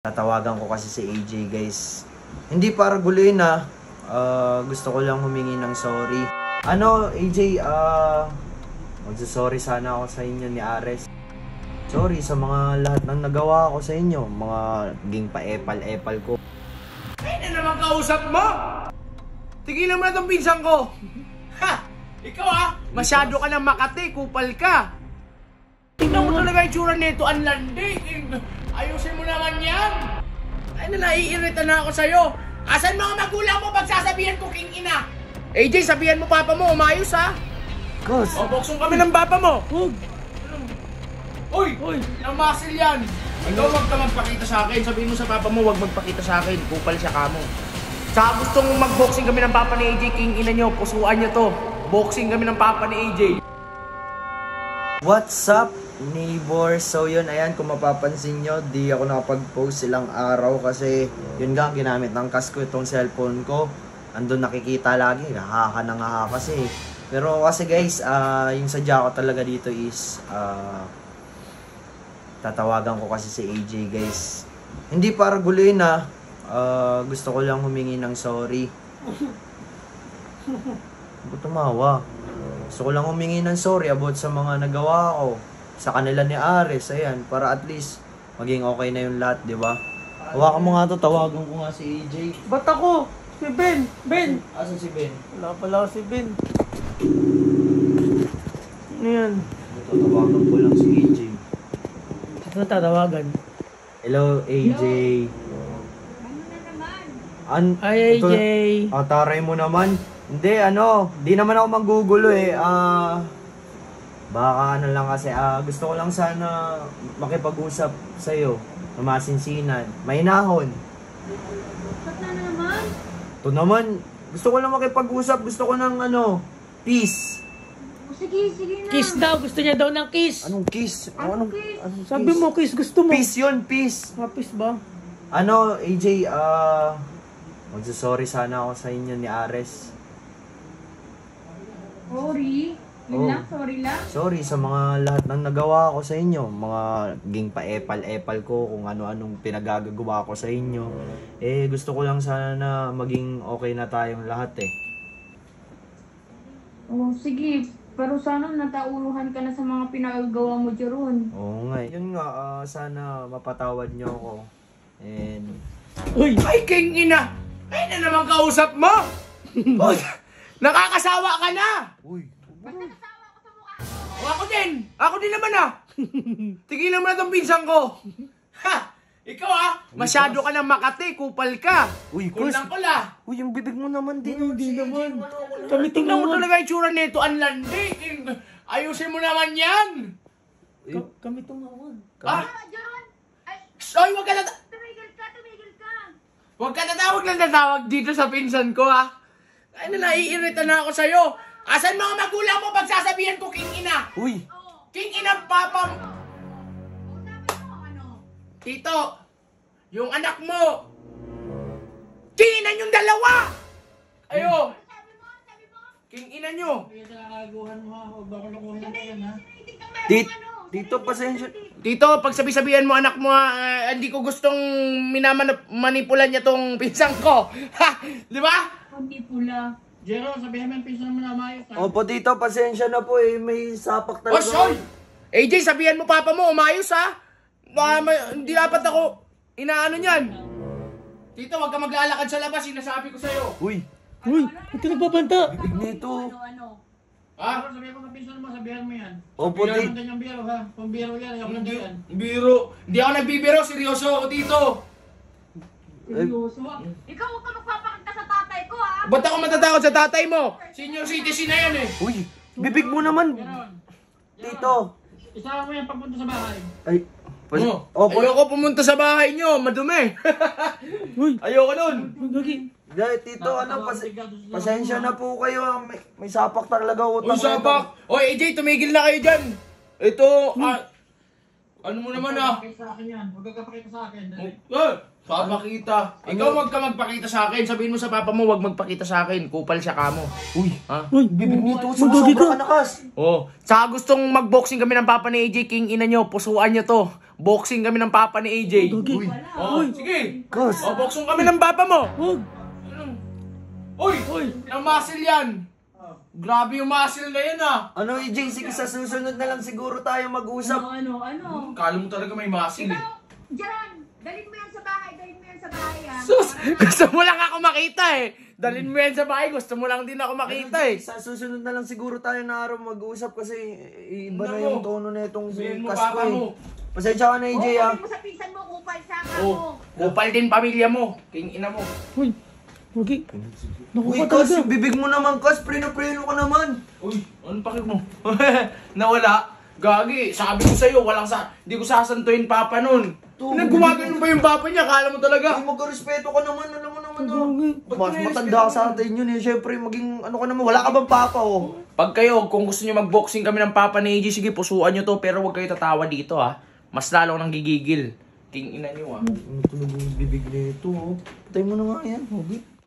Tatawagan ko kasi si AJ, guys. Hindi para guloy na. Gusto ko lang humingi ng sorry. AJ, magsasorry sana ako sa inyo ni Ares. Sorry sa mga lahat ng nagawa ko sa inyo. Mga ging pa-epal-epal ko. Ay na naman kausap mo! Tigilan mo na itong pinsan ko! Ha! Ikaw masyado ka ng Makati, kupal ka! Tingnan mo talaga yung tsura nito, ang landi! Ayusin mo naman yan! Ay na, naiirita na ako sa'yo! Asan mga magulang mo pagsasabihan ko king ina? AJ, sabihan mo papa mo, umayos ha! Cos! O, boksong kami ng papa mo! Huwag! Uy! Ang muscle yan! Ikaw huwag ka magpakita sa akin. Sabihin mo sa papa mo, huwag magpakita sa akin. Kupal siya kamo. Saka gustong mag-boxing kami ng papa ni AJ, king ina nyo, pusuan nyo to. Boxing kami ng papa ni AJ. What's up, neighbor? So yun, ayan, kung mapapansin nyo, di ako nakapag-post silang araw kasi yun nga, ginamit ng kasko itong cellphone ko. Andun nakikita lagi, haha na nga kasi. Pero kasi guys, yung sadya ko talaga dito is, tatawagan ko kasi si AJ, guys. Hindi para guloy na, gusto ko lang humingi ng sorry. Ba't tumawa? Gusto ko lang humingi ng sorry about sa mga nagawa ko sa kanila ni Ares, ayan, para at least maging okay na yung lahat, di ba? Hawakan mo nga to, tawagan ko nga si AJ. Ba't ako? Si Ben! Ben! Asan si Ben? Wala pala si Ben. Ano yan? Ito, tawagan ko lang si AJ. Saan tatawagan? Hello, AJ. Ay, AJ. Taray mo naman. Hindi, di naman ako magugulo eh. Baka lang kasi, gusto ko lang sana makipag-usap sa'yo. Masinsinan. May nahon. Ba't na naman? Ito naman, gusto ko lang makipag-usap. Gusto ko ng peace. Sige na. Kiss daw. Gusto niya daw ng kiss. Anong kiss? Anong kiss? Sabi mo, kiss gusto mo. Peace yun, peace. Kiss ba? AJ, magsasorry sana ako sa inyo ni Ares. Sorry. Sorry lang. Sorry sa mga lahat ng nagawa ko sa inyo. Mga ging pa-epal-epal ko, kung ano-anong pinagagagawa ko sa inyo. Gusto ko lang sana na maging okay na tayong lahat eh. Oh, sige. Pero sana natauruhan ka na sa mga pinagagawa mo dyan. Oo nga. Yun nga, sana mapatawad nyo ako. And... Uy! Ay, king ina! Ay na naman kausap mo! Uy! Nakakasawa ka na! Uy! O, ako din naman Tigilan mo na itong pinsan ko! Ha! Ikaw masyado ka ng Makati, kupal ka! Uy, Cos! Kulang-kula! Uy, yung bibig mo naman din. Hindi naman. Tingnan mo talaga yung tsura nito, ang landi! Ayusin mo naman yan! Kami tumawag. John! Ay, Ay, huwag ka na... tumigil ka! Huwag ka natawag dito sa pinsan ko, ha? Ay na, naiirita na ako sa'yo! Asan mga magulang mo pagsasabihan ko king ina? Uy! King ina papa mo! Tito, yung anak mo! King ina yung dalawa! Ayo! King ina nyo! Dito, pasensya. Tito, pag sabi-sabihan mo anak mo, hindi ko gustong manipulan niya tong pinsang ko. Ha? Di ba? Hindi pula. Jero, sabihin mo yung pinsan mo na umayos. Opo, Tito, pasensya na po eh. May sapak talaga. Oy! AJ, sabihan mo papa mo, umayos ha? Hindi dapat ako inaano niyan. Tito, wag ka maglalakad sa labas, sinasabi ko sa'yo. Uy! Uy! Ba't ka nagbabanta? Bibig nito. Ha? Sabihin mo ng pinsan mo, sabihan mo yan. Opo, Tito. Sabihan yung biro ha. Kung biro yan, ayaw lang yan. Biro. Hindi ako nagbibiro, seryoso ako dito. Seryoso? Ikaw huwag ka magpapakita sa tatay ko, ha? Ba't ako matatakot sa tatay mo? Senior citizen na yan eh. Uy! Bibig mo naman. Tito. Isama mo yan pagpunta sa bahay. Ay. Opo. Ayoko pumunta sa bahay nyo, madumi. Uy! Ayoko nun. Gagi. Tito, pasensya na po kayo. May sapak talaga utang. Uy, sabak. Oy, AJ, tumigil na kayo dyan. Ito, ano mo naman Sa akin yan. Huwag ka pakita sa akin. Papakita. Ikaw wag ka magpakita sa akin. Sabihin mo sa papa mo, wag magpakita sa akin. Kupal siya kamo. Uy! Ha? Uy! Bibig nito. Magagi ka. Sobrang kanakas. Oh, saka gustong mag-boxing kami ng papa ni AJ, king ina nyo, pusuan nyo to. boxing kami ng papa ni AJ. Uy, Oh, sige. Cos. Oh, boxing kami ng papa mo. Huwag. Uy, ang muscle yan. Grabe yung muscle na yan ah. Ano AJ, sige sa susunod na lang siguro tayo mag-usap. Ano? Kala mo talaga may muscle eh. Diyan! Dalhin mo yan sa bahay, ah. Sus, gusto mo lang ako makita eh. Dalhin mo yan sa bahay, gusto mo lang din ako makita eh. Sa susunod na lang siguro tayo na araw mag-usap kasi iba na Ano yung mo? tono na itong Sabihin mo, Kasko papa eh. mo. Pasensya ka na AJ ah. Sabi mo sa pinsan mo, kupal sa ka Oh, mo. kupal din pamilya mo. King ina mo. Uy. Huwag eh. Naku Uy, ka Kas, talaga. yung bibig mo naman, Kas, preno-preno ka naman. Uy, anong pakit mo? Nawala. Gagi, sabi ko sa'yo, hindi ko sasantuin papa nun. Gumagano ba yung papa niya? Kala mo talaga. Ay, magkarespeto ka naman, alam mo naman Gagi. Mas matanda ka sa atin yun eh. Siyempre, maging ano ka naman, wala ka bang papa oh. Pag kayo, kung gusto nyo mag-boxing kami ng papa ni AJ, sige, pusuan nyo to, pero huwag kayo tatawa dito ha. Mas lalo nang gigigil. King ina nyo ha. Ano tunog yung bibig nito oh. Patay mo na nga yan.